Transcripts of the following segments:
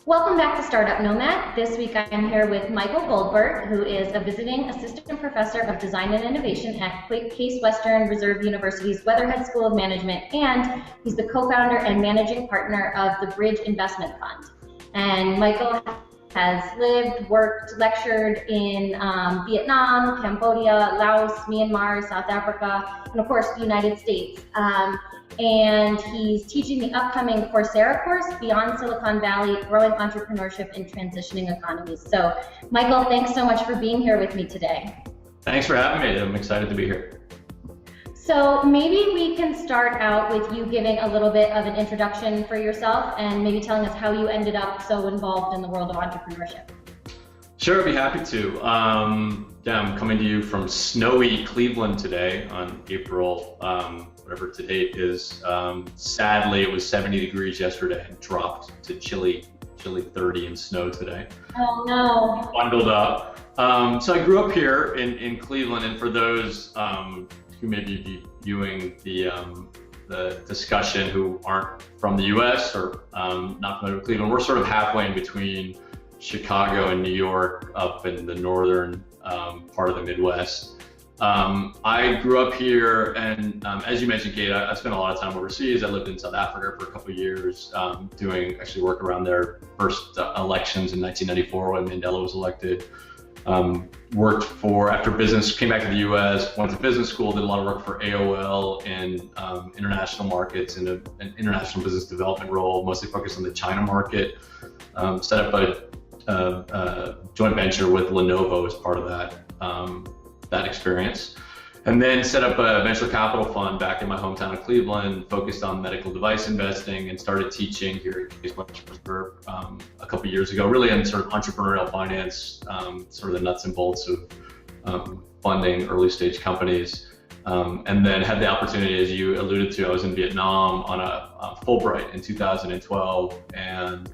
Welcome back to Startup Nomad. This week I'm here with Michael Goldberg, who is a visiting assistant professor of design and innovation at Case Western Reserve University's Weatherhead School of Management, and he's the co-founder and managing partner of the Bridge Investment Fund. And Michael has lived, worked, lectured in Vietnam, Cambodia, Laos, Myanmar, South Africa, and of course the United States. And he's teaching the upcoming Coursera course, Beyond Silicon Valley, Growing Entrepreneurship in Transitioning Economies. So, Michael, thanks so much for being here with me today. Thanks for having me. I'm excited to be here. So maybe we can start out with you giving a little bit of an introduction for yourself and maybe telling us how you ended up so involved in the world of entrepreneurship. Sure, I'd be happy to. I'm coming to you from snowy Cleveland today on April, whatever today is. Sadly, it was 70 degrees yesterday and dropped to chilly 30 and snow today. Oh no. Bundled up. So I grew up here in Cleveland, and for those who may be viewing the discussion who aren't from the US or not familiar with Cleveland, we're sort of halfway in between Chicago and New York, up in the northern part of the Midwest. I grew up here, and as you mentioned, Cate, I spent a lot of time overseas. I lived in South Africa for a couple of years, doing actually work around their first elections in 1994 when Mandela was elected. Worked after business, came back to the US, went to business school, did a lot of work for AOL in international markets in an international business development role, mostly focused on the China market. Set up a joint venture with Lenovo as part of that experience. And then set up a venture capital fund back in my hometown of Cleveland, focused on medical device investing, and started teaching here at Case Western Reserve a couple of years ago, really on sort of entrepreneurial finance, sort of the nuts and bolts of funding early stage companies. And then had the opportunity, as you alluded to, I was in Vietnam on a Fulbright in 2012, and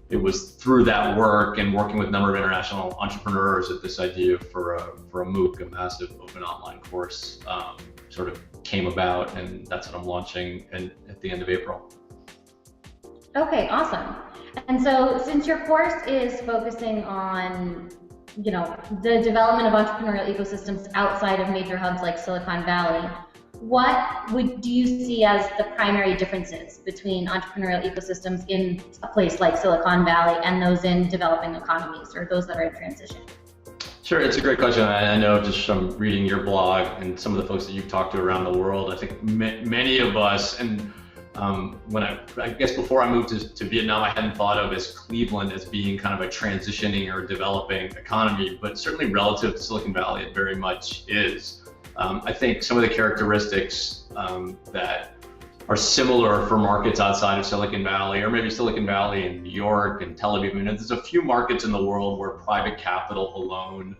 it was through that work and working with a number of international entrepreneurs that this idea for a MOOC, a massive open online course, sort of came about, and that's what I'm launching at the end of April. Okay, awesome. And so since your course is focusing on, the development of entrepreneurial ecosystems outside of major hubs like Silicon Valley, what do you see as the primary differences between entrepreneurial ecosystems in a place like Silicon Valley and those in developing economies or those that are in transition? Sure, it's a great question. I know just from reading your blog and some of the folks that you've talked to around the world, I think many of us, and when I guess before I moved to Vietnam, I hadn't thought of as Cleveland as being kind of a transitioning or developing economy, but certainly relative to Silicon Valley, it very much is. I think some of the characteristics that are similar for markets outside of Silicon Valley, or maybe Silicon Valley and New York and Tel Aviv. I mean, there's a few markets in the world where private capital alone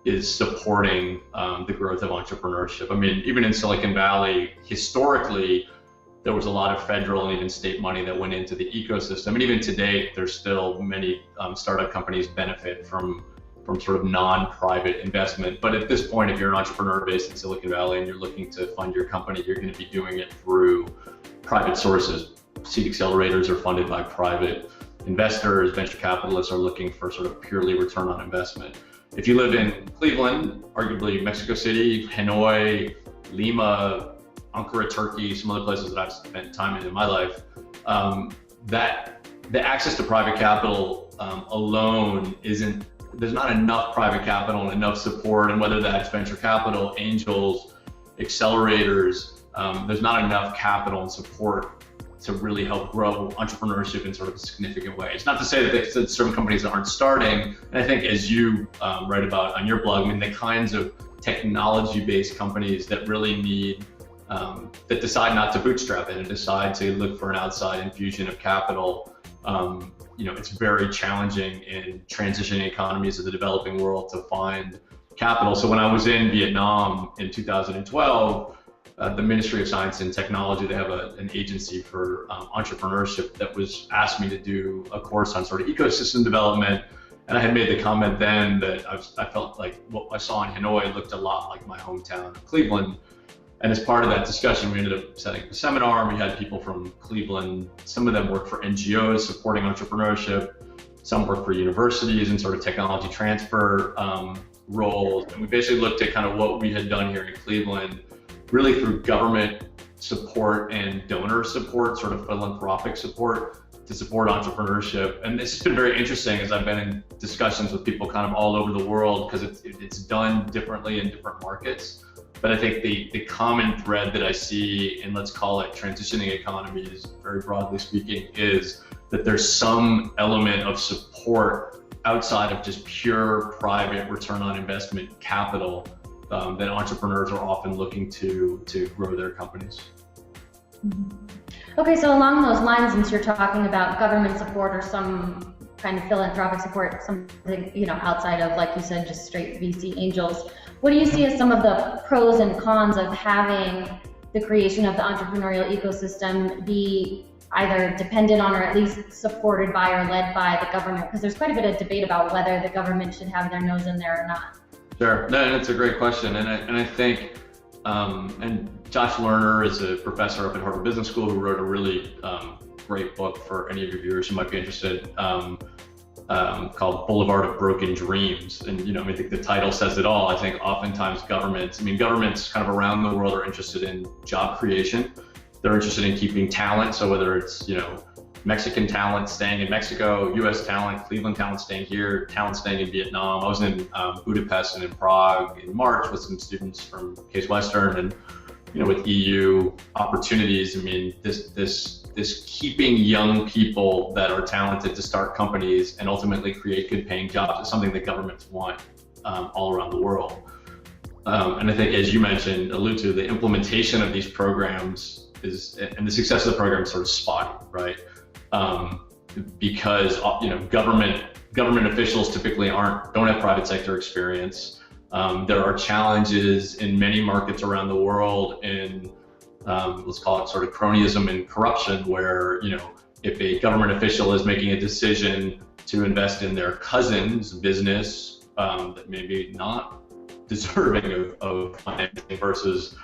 is supporting the growth of entrepreneurship. I mean, even in Silicon Valley, historically, there was a lot of federal and even state money that went into the ecosystem. And even today, there's still many startup companies benefit from sort of non-private investment. But at this point, if you're an entrepreneur based in Silicon Valley and you're looking to fund your company, you're going to be doing it through private sources. Seed accelerators are funded by private investors. Venture capitalists are looking for sort of purely return on investment. If you live in Cleveland, arguably Mexico City, Hanoi, Lima, Ankara, Turkey, some other places that I've spent time in my life, that the access to private capital alone there's not enough private capital and enough support, and whether that's venture capital, angels, accelerators, there's not enough capital and support to really help grow entrepreneurship in sort of a significant way. It's not to say that certain companies aren't starting, and I think as you write about on your blog, I mean, the kinds of technology-based companies that really need, that decide not to bootstrap it and decide to look for an outside infusion of capital, it's very challenging in transitioning economies of the developing world to find capital. So when I was in Vietnam in 2012, the Ministry of Science and Technology, they have an agency for entrepreneurship that was asked me to do a course on sort of ecosystem development. And I had made the comment then that I felt like what I saw in Hanoi looked a lot like my hometown of Cleveland. And as part of that discussion, we ended up setting up a seminar, and we had people from Cleveland. Some of them work for NGOs supporting entrepreneurship. some work for universities and sort of technology transfer roles. And we basically looked at kind of what we had done here in Cleveland, really through government support and donor support, sort of philanthropic support, to support entrepreneurship. And this has been very interesting as I've been in discussions with people kind of all over the world, because it's done differently in different markets. But I think the common thread that I see in, let's call it transitioning economies, very broadly speaking, is that there's some element of support outside of just pure private return on investment capital that entrepreneurs are often looking to grow their companies. Okay, so along those lines, since you're talking about government support or some kind of philanthropic support, something, you know, outside of, like you said, just straight VC angels, what do you see as some of the pros and cons of having the creation of the entrepreneurial ecosystem be either dependent on or at least supported by or led by the government? Because there's quite a bit of debate about whether the government should have their nose in there or not. Sure, no, that's a great question, and I think, and Josh Lerner is a professor up at Harvard Business School who wrote a really great book for any of your viewers who might be interested, called Boulevard of Broken Dreams. And, you know, I think the title says it all. I think oftentimes governments kind of around the world are interested in job creation. They're interested in keeping talent. So whether it's, you know, Mexican talent staying in Mexico, US talent, Cleveland talent staying here, talent staying in Vietnam. I was in Budapest and in Prague in March with some students from Case Western, and, you know, with EU opportunities, I mean, this keeping young people that are talented to start companies and ultimately create good paying jobs is something that governments want all around the world. And I think, as you mentioned, allude to, the implementation of these programs and the success of the program is sort of spotty, right? Because, you know, government officials typically don't have private sector experience. There are challenges in many markets around the world in, let's call it sort of cronyism and corruption, where, you know, if a government official is making a decision to invest in their cousin's business that maybe not deserving of financing versus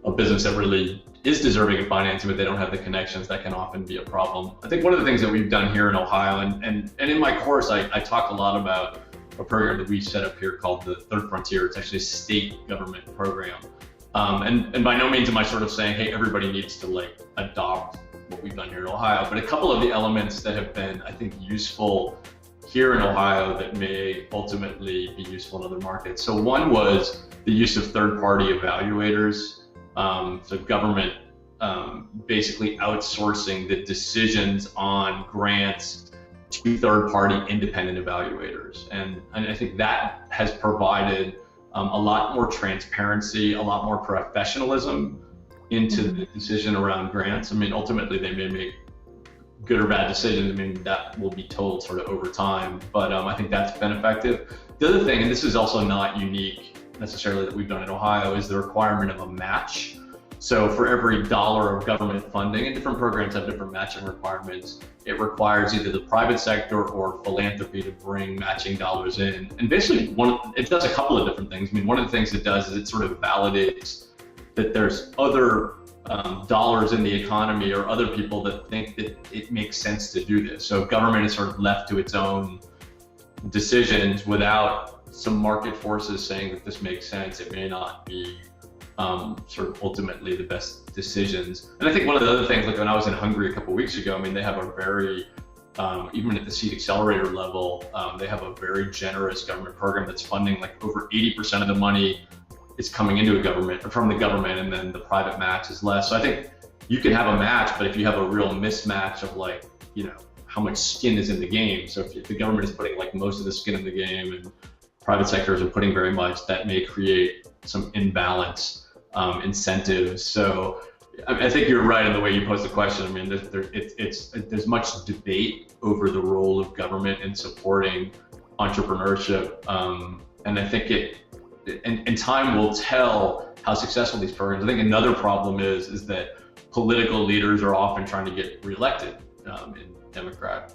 a business that really is deserving of financing, but they don't have the connections, that can often be a problem. I think one of the things that we've done here in Ohio, and in my course, I talk a lot about a program that we set up here called the Third Frontier. It's actually a state government program. And by no means am I sort of saying, hey, everybody needs to like adopt what we've done here in Ohio, but a couple of the elements that have been, I think, useful here in Ohio that may ultimately be useful in other markets. So one was the use of third-party evaluators. So government basically outsourcing the decisions on grants to third-party independent evaluators. And I think that has provided a lot more transparency, a lot more professionalism into the decision around grants. I mean, ultimately they may make good or bad decisions. I mean, that will be told sort of over time, but I think that's been effective. The other thing, and this is also not unique necessarily that we've done in Ohio, is the requirement of a match. So for every dollar of government funding, and different programs have different matching requirements, it requires either the private sector or philanthropy to bring matching dollars in. And basically, it does a couple of different things. I mean, one of the things it does is it sort of validates that there's other dollars in the economy or other people that think that it makes sense to do this. So government is sort of left to its own decisions without some market forces saying that this makes sense. It may not be sort of ultimately the best decisions. And I think one of the other things, like when I was in Hungary a couple of weeks ago, I mean, they have a very, even at the seed accelerator level, they have a very generous government program that's funding like over 80% of the money is coming into from the government, and then the private match is less. So I think you can have a match, but if you have a real mismatch of like, you know, how much skin is in the game. So if the government is putting like most of the skin in the game and private sectors are putting very much, that may create some imbalance incentives. So I think you're right in the way you posed the question. I mean, there's much debate over the role of government in supporting entrepreneurship, and I think and time will tell how successful these programs. I think another problem is that political leaders are often trying to get reelected in democratic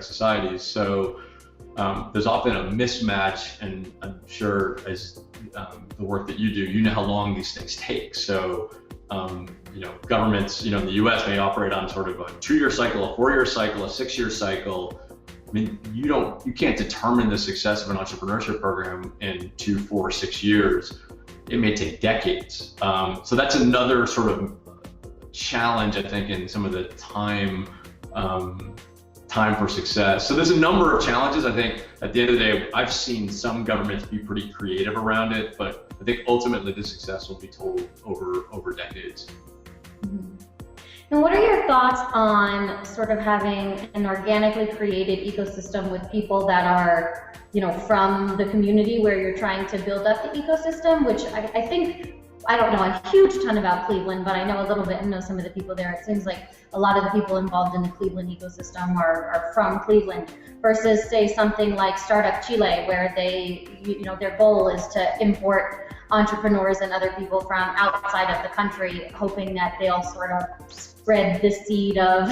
societies. So there's often a mismatch, and I'm sure as the work that you do, you know how long these things take. So you know, governments, you know, in the U.S. may operate on sort of a 2-year cycle, a 4-year cycle, a 6-year cycle. mean, you can't determine the success of an entrepreneurship program in 2, 4, 6 years. It may take decades. So that's another sort of challenge, I think, in some of the time for success. So there's a number of challenges. I think at the end of the day, I've seen some governments be pretty creative around it, but I think ultimately the success will be told over decades. Mm-hmm. And what are your thoughts on sort of having an organically created ecosystem with people that are, from the community where you're trying to build up the ecosystem, which I think, I don't know a huge ton about Cleveland, but I know a little bit and know some of the people there. It seems like a lot of the people involved in the Cleveland ecosystem are from Cleveland, versus say something like Startup Chile, where they, their goal is to import entrepreneurs and other people from outside of the country, hoping that they'll sort of spread the seed of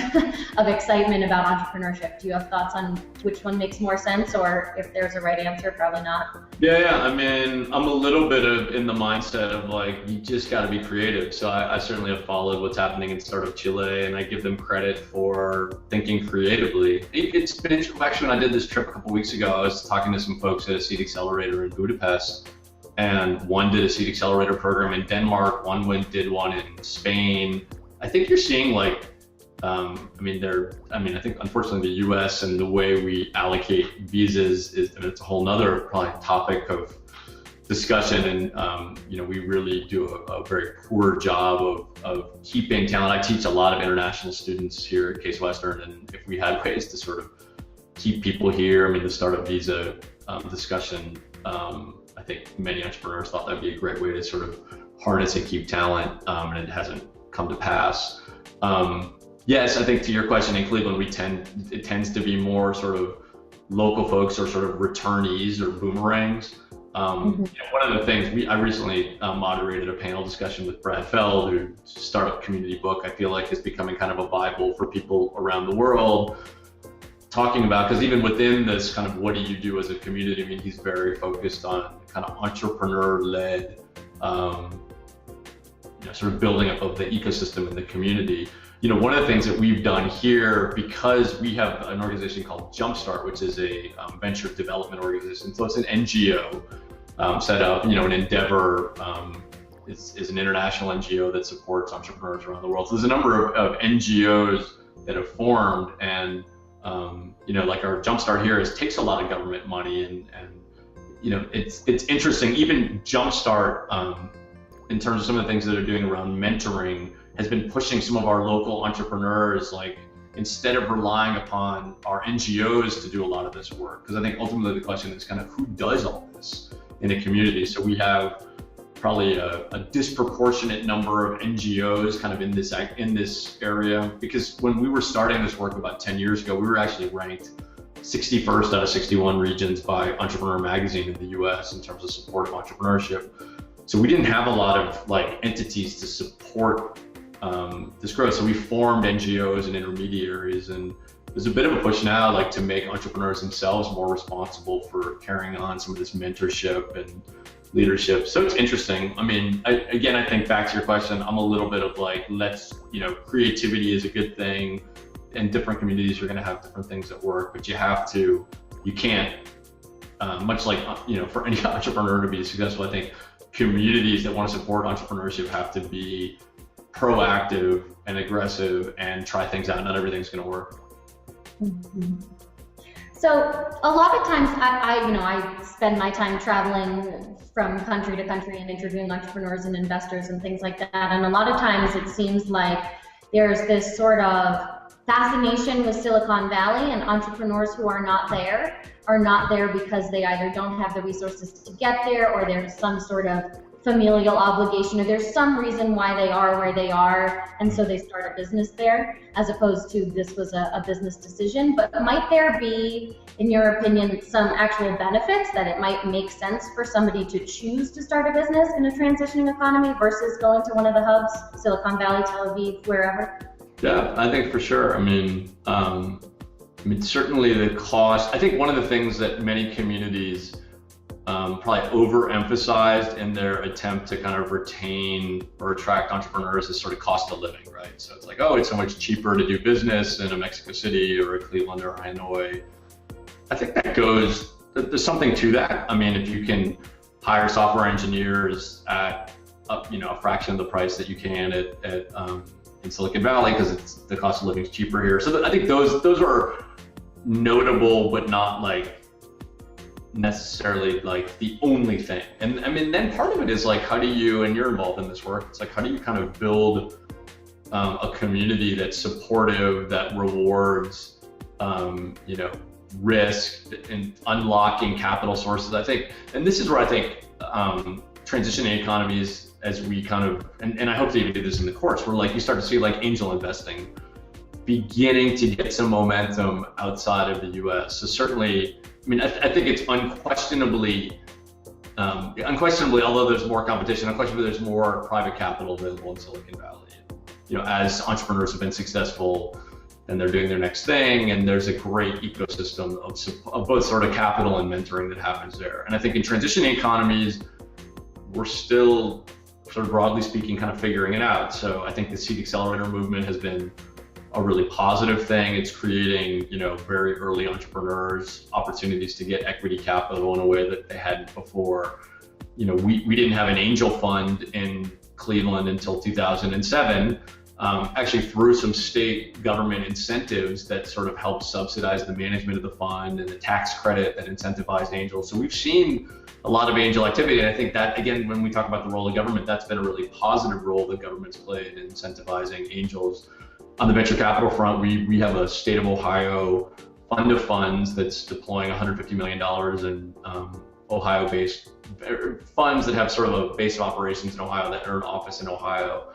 excitement about entrepreneurship. Do you have thoughts on which one makes more sense, or if there's a right answer? Probably not. Yeah. I mean, I'm a little bit in the mindset of like, you just got to be creative. So I certainly have followed what's happening in Startup Chile, and I give them credit for thinking creatively. It's been interesting. Actually, when I did this trip a couple weeks ago, I was talking to some folks at a seed accelerator in Budapest. And one did a seed accelerator program in Denmark, one did one in Spain. I think you're seeing like, I think unfortunately the US and the way we allocate visas it's a whole nother probably topic of discussion. And, we really do a very poor job of keeping talent. I teach a lot of international students here at Case Western, and if we had ways to sort of keep people here, the startup visa discussion, I think many entrepreneurs thought that'd be a great way to sort of harness and keep talent, and it hasn't come to pass. Yes, I think to your question, in Cleveland, it tends to be more sort of local folks or sort of returnees or boomerangs. One of the things I recently moderated a panel discussion with Brad Feld, whose Startup Community book I feel like is becoming kind of a Bible for people around the world. Talking about, because even within this kind of what do you do as a community, he's very focused on kind of entrepreneur-led, sort of building up of the ecosystem in the community. One of the things that we've done here, because we have an organization called Jumpstart, which is a venture development organization. So it's an NGO set up, an Endeavor is an international NGO that supports entrepreneurs around the world. So there's a number of NGOs that have formed, and like our Jumpstart here takes a lot of government money, and it's interesting. Even Jumpstart, in terms of some of the things that they're doing around mentoring, has been pushing some of our local entrepreneurs, like instead of relying upon our NGOs to do a lot of this work, because I think ultimately the question is kind of who does all this in a community. So we have probably a disproportionate number of NGOs kind of in this area, because when we were starting this work about 10 years ago, we were actually ranked 61st out of 61 regions by Entrepreneur Magazine in the US in terms of support of entrepreneurship. So we didn't have a lot of like entities to support this growth. So we formed NGOs and intermediaries, and there's a bit of a push now like to make entrepreneurs themselves more responsible for carrying on some of this mentorship and leadership. So it's interesting. I think back to your question, I'm a little bit of like, creativity is a good thing, and different communities are going to have different things that work, but you can't, much like, for any entrepreneur to be successful, I think communities that want to support entrepreneurship have to be proactive and aggressive and try things out. Not everything's going to work. Mm-hmm. So a lot of times I spend my time traveling from country to country and interviewing entrepreneurs and investors and things like that. And a lot of times it seems like there's this sort of fascination with Silicon Valley, and entrepreneurs who are not there because they either don't have the resources to get there, or there's some sort of familial obligation, or there's some reason why they are where they are, and so they start a business there, as opposed to this was a business decision. But might there be, in your opinion, some actual benefits that it might make sense for somebody to choose to start a business in a transitioning economy versus going to one of the hubs, Silicon Valley, Tel Aviv, wherever? Yeah, I think for sure. Certainly the cost. I think one of the things that many communities probably overemphasized in their attempt to kind of retain or attract entrepreneurs is sort of cost of living, right? So it's like, oh, it's so much cheaper to do business in a Mexico City or a Cleveland or Hanoi I think there's something to that. I mean, if you can hire software engineers at a fraction of the price that you can in Silicon Valley, because the cost of living is cheaper here. So I think those are notable, but not like necessarily like the only thing. And I mean, then part of it is like, how do you, and you're involved in this work, it's like, how do you kind of build a community that's supportive, that rewards, risk and unlocking capital sources. I think, and this is where I think transitioning economies, as we kind of, and I hope to even do this in the course, where like you start to see like angel investing beginning to get some momentum outside of the US. So certainly, I mean, I think it's unquestionably, although there's more competition, unquestionably there's more private capital available in Silicon Valley. As entrepreneurs have been successful and they're doing their next thing, and there's a great ecosystem of both sort of capital and mentoring that happens there. And I think in transitioning economies, we're still sort of broadly speaking kind of figuring it out. So I think the Seed Accelerator movement has been a really positive thing. It's creating, very early entrepreneurs opportunities to get equity capital in a way that they hadn't before. We didn't have an angel fund in Cleveland until 2007, actually through some state government incentives that sort of helped subsidize the management of the fund and the tax credit that incentivized angels. So we've seen a lot of angel activity. And I think that, again, when we talk about the role of government, that's been a really positive role that government's played in incentivizing angels. On the venture capital front, we have a state of Ohio fund of funds that's deploying $150 million in Ohio-based funds that have sort of a base of operations in Ohio that are an office in Ohio.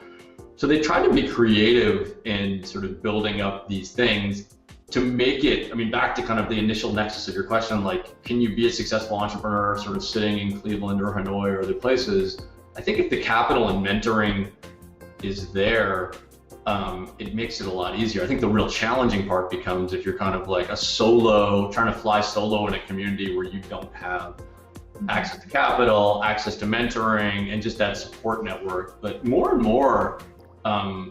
So they try to be creative in sort of building up these things to make it, I mean, back to kind of the initial nexus of your question, like, can you be a successful entrepreneur sort of sitting in Cleveland or Hanoi or other places? I think if the capital and mentoring is there, it makes it a lot easier. I think the real challenging part becomes if you're kind of like trying to fly solo in a community where you don't have access to capital, access to mentoring, and just that support network. But more and more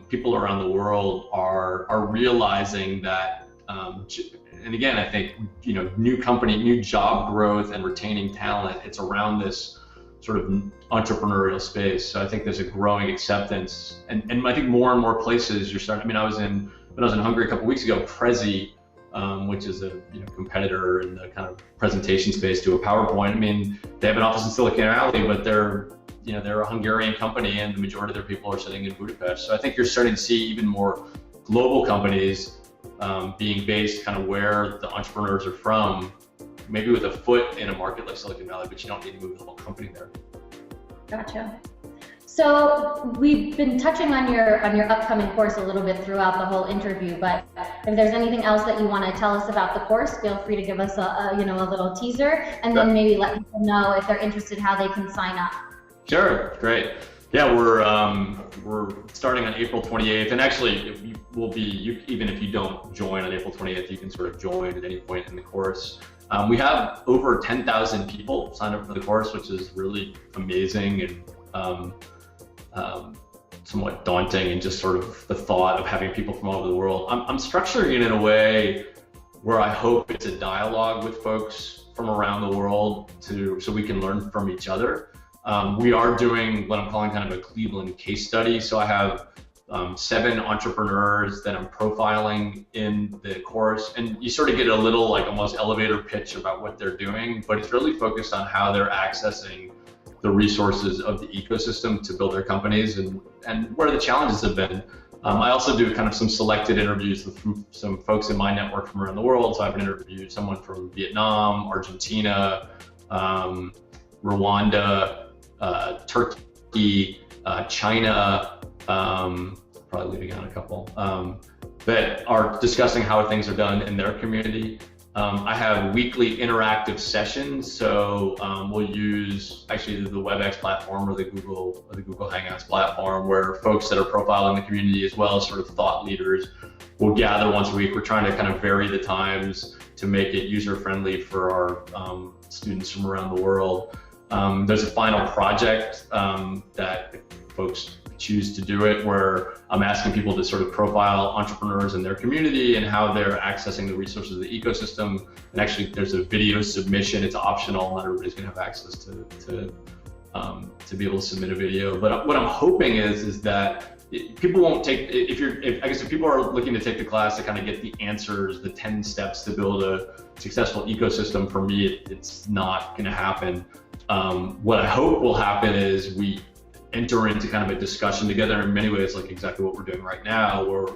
people around the world are realizing that, and again, I think, new job growth and retaining talent, it's around this sort of entrepreneurial space. So I think there's a growing acceptance, and I think more and more places you're starting. I mean, when I was in Hungary a couple weeks ago, Prezi, which is a competitor in the kind of presentation space to a PowerPoint. I mean, they have an office in Silicon Valley, but they're a Hungarian company, and the majority of their people are sitting in Budapest. So I think you're starting to see even more global companies being based kind of where the entrepreneurs are from, maybe with a foot in a market like Silicon Valley, but you don't need to move the whole company there. Gotcha. So we've been touching on your upcoming course a little bit throughout the whole interview, but if there's anything else that you want to tell us about the course, feel free to give us a little teaser, and then maybe let people know if they're interested how they can sign up. Sure, great. Yeah, we're starting on April 28th, and actually will be, even if you don't join on April 28th, you can sort of join at any point in the course. We have over 10,000 people sign up for the course, which is really amazing and somewhat daunting, and just sort of the thought of having people from all over the world. I'm structuring it in a way where I hope it's a dialogue with folks from around the world so we can learn from each other. We are doing what I'm calling kind of a Cleveland case study. So I have 7 entrepreneurs that I'm profiling in the course, and you sort of get a little like almost elevator pitch about what they're doing, but it's really focused on how they're accessing the resources of the ecosystem to build their companies and where the challenges have been. I also do kind of some selected interviews with some folks in my network from around the world. So I've interviewed someone from Vietnam, Argentina, Rwanda, Turkey, China, probably leaving out a couple, that are discussing how things are done in their community. I have weekly interactive sessions, so we'll use actually the WebEx platform or the Google Hangouts platform, where folks that are profiling the community as well as sort of thought leaders will gather once a week. We're trying to kind of vary the times to make it user-friendly for our students from around the world. There's a final project that folks choose to do it, where I'm asking people to sort of profile entrepreneurs in their community and how they're accessing the resources of the ecosystem. And actually, there's a video submission. It's optional. Not everybody's going to have access to be able to submit a video. But what I'm hoping is that people won't take, if people are looking to take the class to kind of get the answers, the 10 steps to build a successful ecosystem, for me, it's not going to happen. What I hope will happen is we enter into kind of a discussion together in many ways, like exactly what we're doing right now, where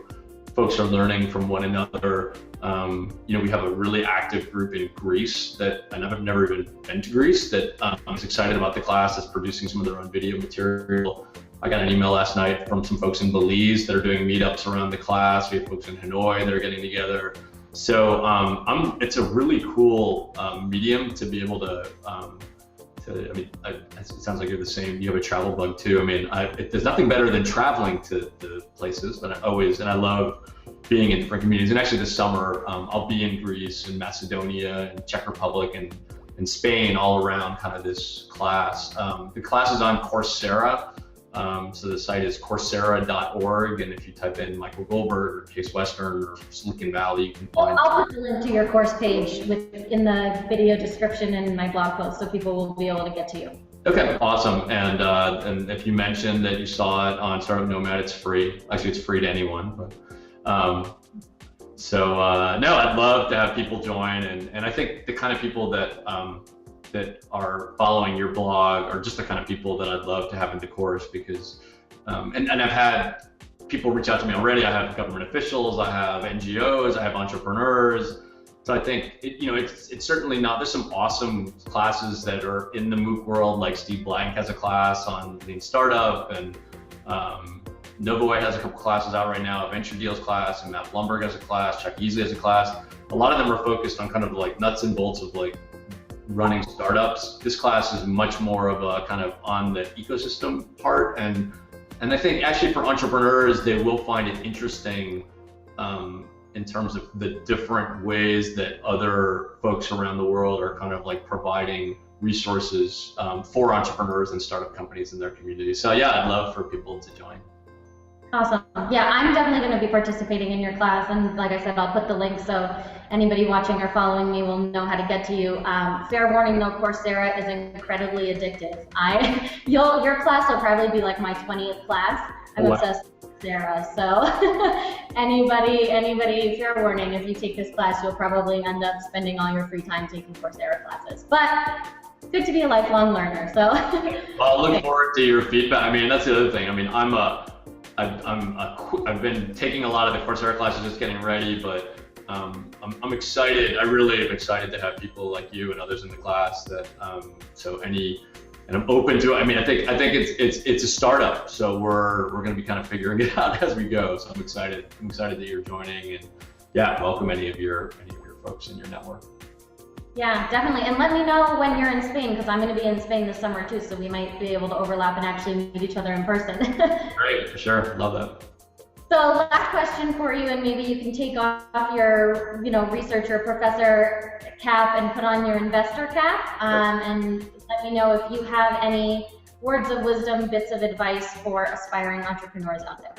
folks are learning from one another. We have a really active group in Greece and I've never even been to Greece, that is excited about the class, that's producing some of their own video material. I got an email last night from some folks in Belize that are doing meetups around the class. We have folks in Hanoi that are getting together. So it's a really cool medium to be able to, it sounds like you're the same, you have a travel bug too. I mean, there's nothing better than traveling to the places, but I love being in different communities. And actually this summer, I'll be in Greece and Macedonia and Czech Republic and Spain, all around kind of this class. The class is on Coursera. So the site is coursera.org, and if you type in Michael Goldberg or Case Western or Silicon Valley, you can find. I'll put the link to your course page in the video description in my blog post, so people will be able to get to you. Okay, awesome. And if you mentioned that you saw it on Startup Nomad, it's free. Actually, it's free to anyone. But no, I'd love to have people join, and I think the kind of people that are following your blog are just the kind of people that I'd love to have in the course, because and I've had people reach out to me already. I have government officials, I have NGOs, I have entrepreneurs. So I think it's certainly not, there's some awesome classes that are in the MOOC world, like Steve Blank has a class on lean startup, and Novoid has a couple classes out right now, a venture deals class, and Matt Blumberg has a class, Chuck Easley has a class. A lot of them are focused on kind of like nuts and bolts of like running startups. This class is much more of a kind of on the ecosystem part, and I think actually for entrepreneurs, they will find it interesting in terms of the different ways that other folks around the world are kind of like providing resources for entrepreneurs and startup companies in their community. So yeah, I'd love for people to join. Awesome. Yeah, I'm definitely going to be participating in your class, and like I said, I'll put the link so anybody watching or following me will know how to get to you. Fair warning though, Coursera is incredibly addictive. Your class will probably be like my 20th class. I'm obsessed with Coursera, so anybody, fair warning, if you take this class, you'll probably end up spending all your free time taking Coursera classes. But it's good to be a lifelong learner. So I'll look forward to your feedback. I mean, that's the other thing. I mean, I've been taking a lot of the Coursera classes, just getting ready, but I'm excited. I really am excited to have people like you and others in the class that and I'm open to it. I mean, I think it's a startup, so we're going to be kind of figuring it out as we go. So I'm excited. I'm excited that you're joining, and yeah, welcome any of your folks in your network. Yeah, definitely. And let me know when you're in Spain, because I'm going to be in Spain this summer too, so we might be able to overlap and actually meet each other in person. Great, for sure. Love that. So last question for you, and maybe you can take off your researcher professor cap and put on your investor cap, and let me know if you have any words of wisdom, bits of advice for aspiring entrepreneurs out there.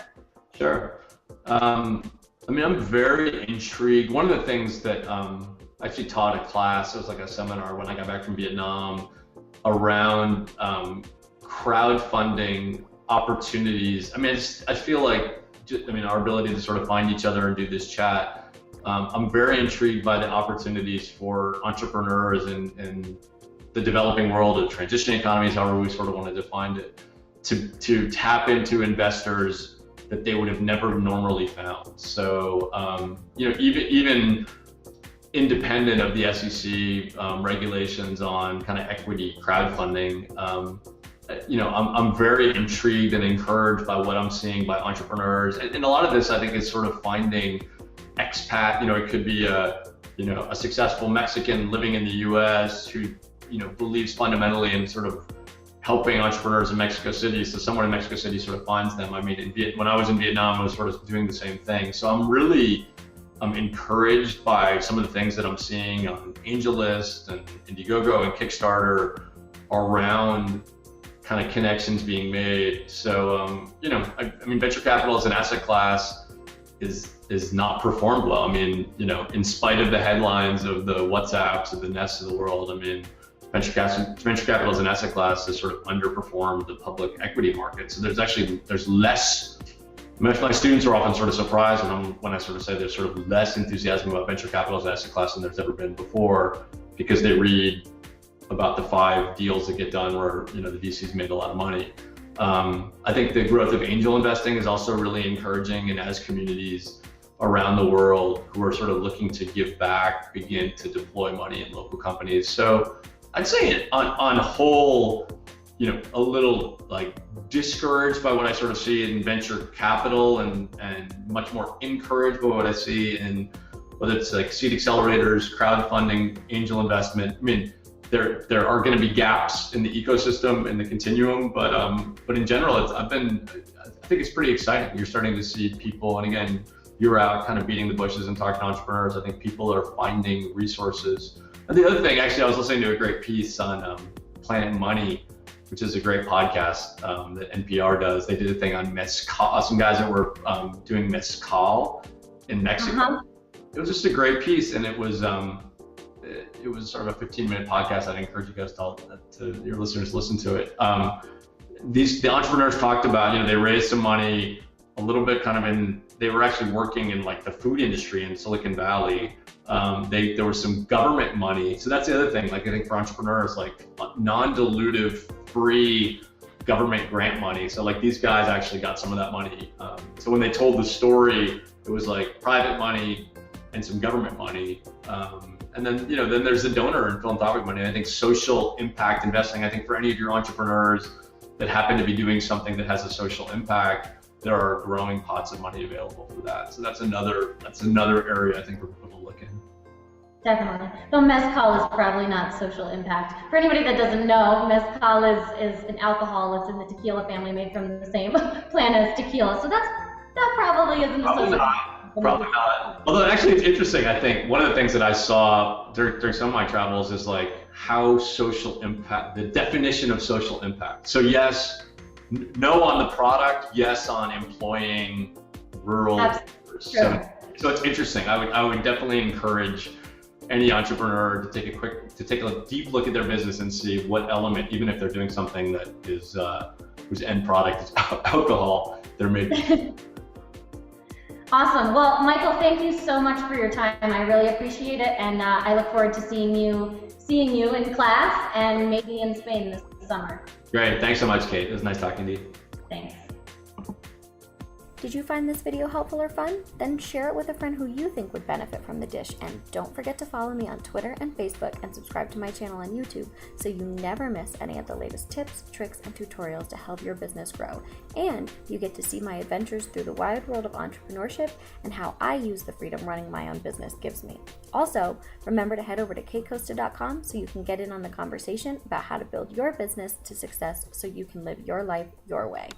Sure. I mean, I'm very intrigued. One of the things that I actually taught a class, it was like a seminar when I got back from Vietnam, around crowdfunding opportunities. I mean, I feel like, our ability to sort of find each other and do this chat. I'm very intrigued by the opportunities for entrepreneurs in the developing world of transition economies, however we sort of want to define it, to tap into investors that they would have never normally found. So, even independent of the SEC regulations on kind of equity crowdfunding, I'm very intrigued and encouraged by what I'm seeing by entrepreneurs. And a lot of this, I think, is sort of finding expat, it could be a successful Mexican living in the US who, believes fundamentally in sort of helping entrepreneurs in Mexico City. So someone in Mexico City sort of finds them. I mean, when I was in Vietnam, I was sort of doing the same thing. So I'm encouraged by some of the things that I'm seeing on AngelList and Indiegogo and Kickstarter around kind of connections being made. So, I mean, venture capital as an asset class is not performed well. I mean, in spite of the headlines of the WhatsApps of the Nests of the world, I mean, venture capital as an asset class has sort of underperformed the public equity market. So there's less. My students are often sort of surprised when I sort of say there's sort of less enthusiasm about venture capital as an asset class than there's ever been before, because they read about the 5 deals that get done where the VCs made a lot of money. I think the growth of angel investing is also really encouraging, and as communities around the world who are sort of looking to give back begin to deploy money in local companies. So I'd say on whole, a little like discouraged by what I sort of see in venture capital, and much more encouraged by what I see in whether it's like seed accelerators, crowdfunding, angel investment. I mean, there are going to be gaps in the ecosystem, in the continuum, but in general, I think it's pretty exciting. You're starting to see people, and again, you're out kind of beating the bushes and talking to entrepreneurs. I think people are finding resources. And the other thing, actually, I was listening to a great piece on Planet Money, which is a great podcast that NPR does. They did a thing on mezcal, some guys that were doing mezcal in Mexico. Uh-huh. It was just a great piece, and it was sort of a 15-minute podcast. I'd encourage you guys to your listeners to listen to it. The entrepreneurs talked about, they raised some money a little bit they were actually working in like the food industry in Silicon Valley. There was some government money. So that's the other thing, like I think for entrepreneurs, like non-dilutive, free government grant money. So like these guys actually got some of that money. So when they told the story, it was like private money and some government money. And then, then there's the donor and philanthropic money. I think social impact investing, I think for any of your entrepreneurs that happen to be doing something that has a social impact, there are growing pots of money available for that. So that's another area I think for people to look in. Definitely. Though mezcal is probably not social impact. For anybody that doesn't know, mezcal is an alcohol. It's in the tequila family, made from the same plant as tequila. So that probably isn't probably social not. Probably not. Although actually it's interesting. I think one of the things that I saw during some of my travels is like how social impact, the definition of social impact. So yes, no on the product, yes on employing rural workers. So it's interesting. I would definitely encourage any entrepreneur to take a deep look at their business and see what element, even if they're doing something that is whose end product is alcohol, there may be. Awesome. Well, Michael, thank you so much for your time. I really appreciate it, and I look forward to seeing you in class and maybe in Spain this summer. Great. Thanks so much, Cate. It was nice talking to you. Thanks. Did you find this video helpful or fun? Then share it with a friend who you think would benefit from the dish, and don't forget to follow me on Twitter and Facebook and subscribe to my channel on YouTube so you never miss any of the latest tips, tricks, and tutorials to help your business grow. And you get to see my adventures through the wide world of entrepreneurship and how I use the freedom running my own business gives me. Also, remember to head over to CateCosta.com so you can get in on the conversation about how to build your business to success so you can live your life your way.